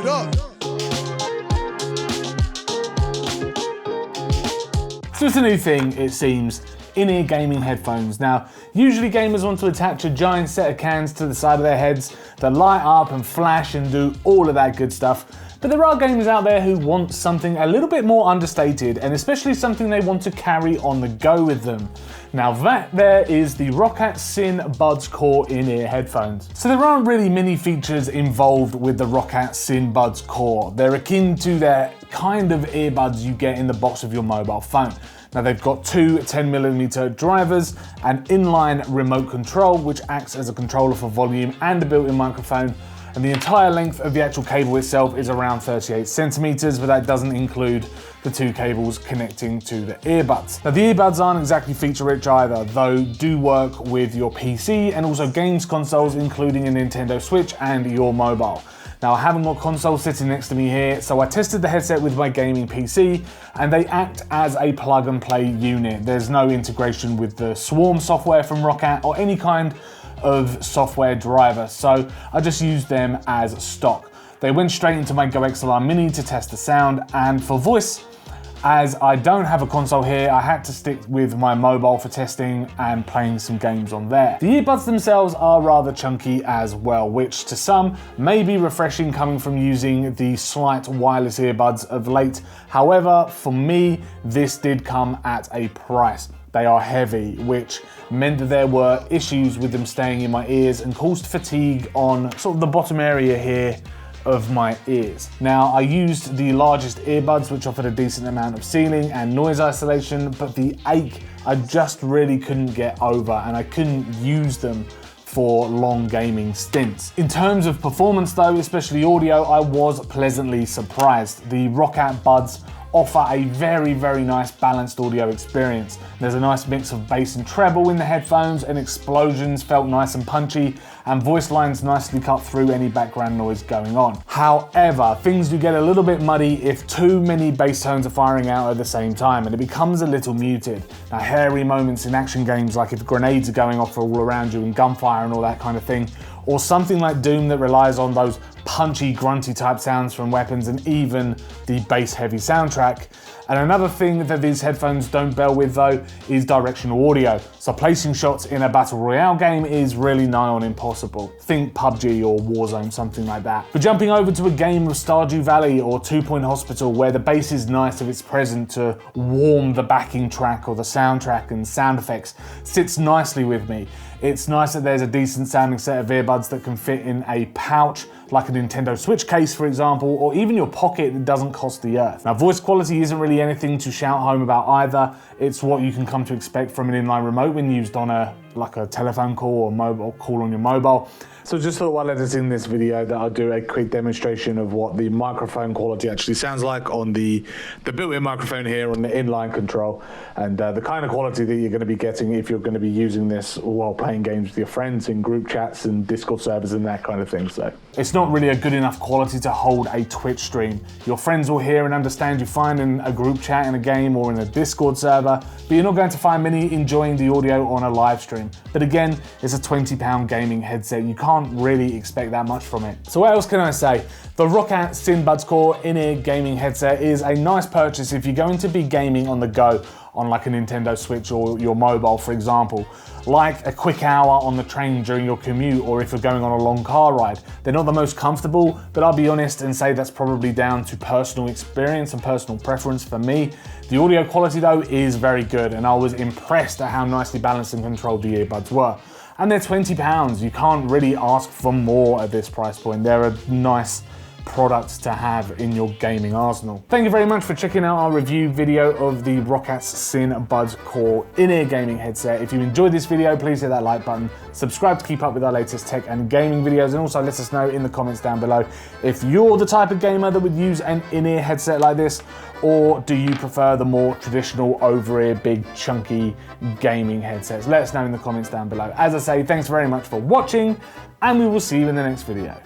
up. So it's a new thing, it seems, in-ear gaming headphones. Now, usually gamers want to attach a giant set of cans to the side of their heads that light up and flash and do all of that good stuff. But there are gamers out there who want something a little bit more understated, and especially something they want to carry on the go with them. Now that there is the Roccat Syn Buds Core in-ear headphones. So there aren't really many features involved with the Roccat Syn Buds Core. They're akin to their kind of earbuds you get in the box of your mobile phone. Now they've got two 10mm drivers, an inline remote control which acts as a controller for volume and a built-in microphone, and the entire length of the actual cable itself is around 38 centimeters, but that doesn't include the two cables connecting to the earbuds. Now the earbuds aren't exactly feature-rich either, though do work with your PC and also games consoles, including a Nintendo Switch and your mobile. Now I haven't got consoles sitting next to me here, so I tested the headset with my gaming PC, and they act as a plug and play unit. There's no integration with the Swarm software from Roccat or any kind of software driver, so I just used them as stock. They went straight into my Go XLR Mini to test the sound, and for voice, as I don't have a console here, I had to stick with my mobile for testing and playing some games on there. The earbuds themselves are rather chunky as well, which to some may be refreshing coming from using the slight wireless earbuds of late. However, for me, this did come at a price. They are heavy, which meant that there were issues with them staying in my ears and caused fatigue on sort of the bottom area here of my ears. Now, I used the largest earbuds, which offered a decent amount of ceiling and noise isolation, but the ache I just really couldn't get over, and I couldn't use them for long gaming stints. In terms of performance though, especially audio, I was pleasantly surprised. The Roccat Buds offer a very nice balanced audio experience. There's a nice mix of bass and treble in the headphones, and explosions felt nice and punchy, and voice lines nicely cut through any background noise going on. However, things do get a little bit muddy if too many bass tones are firing out at the same time, and it becomes a little muted. Now, hairy moments in action games, like if grenades are going off all around you and gunfire and all that kind of thing, or something like Doom that relies on those punchy, grunty type sounds from weapons and even the bass heavy soundtrack. And another thing that these headphones don't bear with though is directional audio. So placing shots in a battle royale game is really nigh on impossible. Think PUBG or Warzone, something like that. But jumping over to a game of Stardew Valley or 2 Point Hospital, where the bass is nice if it's present to warm the backing track or the soundtrack, and sound effects sits nicely with me. It's nice that there's a decent sounding set of earbuds that can fit in a pouch, like a Nintendo Switch case for example, or even your pocket that doesn't cost the earth. Now, voice quality isn't really anything to shout home about either. It's what you can come to expect from an inline remote when used on a telephone call or mobile call on your mobile. So just thought while editing this video that I'll do a quick demonstration of what the microphone quality actually sounds like on the built-in microphone here on the inline control, and the kind of quality that you're going to be getting if you're going to be using this while playing games with your friends in group chats and Discord servers and that kind of thing. So it's not really a good enough quality to hold a Twitch stream. Your friends will hear and understand you fine in a group chat in a game or in a Discord server, but you're not going to find many enjoying the audio on a live stream. But again, it's a £20 gaming headset. You can't really expect that much from it. So what else can I say? The Roccat Syn Buds Core in-ear gaming headset is a nice purchase if you're going to be gaming on the go on like a Nintendo Switch or your mobile, for example. Like a quick hour on the train during your commute, or if you're going on a long car ride. They're not the most comfortable, but I'll be honest and say that's probably down to personal experience and personal preference for me. The audio quality though is very good, and I was impressed at how nicely balanced and controlled the earbuds were. And they're £20. You can't really ask for more at this price point. They're a nice products to have in your gaming arsenal. Thank you very much for checking out our review video of the Roccat Syn Buds Core in-ear gaming headset. If you enjoyed this video, please hit that like button, subscribe to keep up with our latest tech and gaming videos, and also let us know in the comments down below if you're the type of gamer that would use an in-ear headset like this, or do you prefer the more traditional over-ear, big, chunky gaming headsets? Let us know in the comments down below. As I say, thanks very much for watching, and we will see you in the next video.